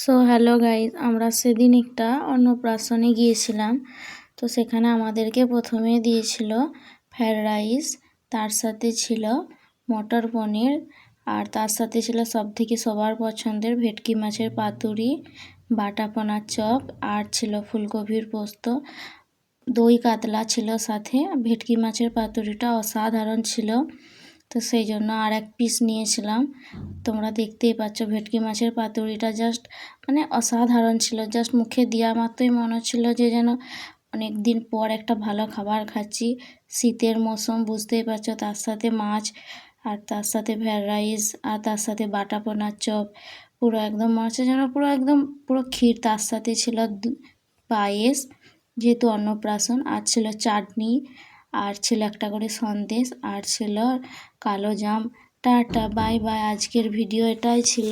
So hello guys, আমরা সেদিন একটা অন্নপ্রাশনে গিয়েছিলাম। তো সেখানে আমাদেরকে প্রথমে দিয়েছিল ফ্রায়েড রাইস, তার সাথে ছিল মটর পনির, আর তার সাথে ছিল সবথেকে সবার পছন্দের ভেটকি মাছের পাতুরি, বাটা পোনার চপ, আর ছিল ফুলকপির পোস্ত, দই কাতলা ছিল সাথে। ভেটকি মাছের পাতুরিটা অসাধারণ ছিল, তো সেই জন্য আর এক পিস নিয়েছিলাম। তোমরা দেখতেই পাচ্ছ ভেটকি মাছের পাতুরিটা জাস্ট অসাধারণ ছিল। জাস্ট মুখে দেওয়া মাত্রই মনে হচ্ছিল যে যেন অনেক দিন পর একটা ভালো খাবার খাচ্ছি। শীতের মৌসুম বুঝতেই পারছো, তার সাথে মাছ, আর তার সাথে ফ্রায়েড রাইস, আর তার সাথে বাটা পোনার চপ, পুরো একদম মনে হচ্ছে যেন পুরো ক্ষীর। তার সাথে ছিল পায়েস, যেহেতু অন্নপ্রাশন, আর ছিল চাটনি, আর ছিল একটা করে সন্দেশ, আর ছিল কালো জাম। Tata, bye bye. আজকের ভিডিও এটাই ছিল।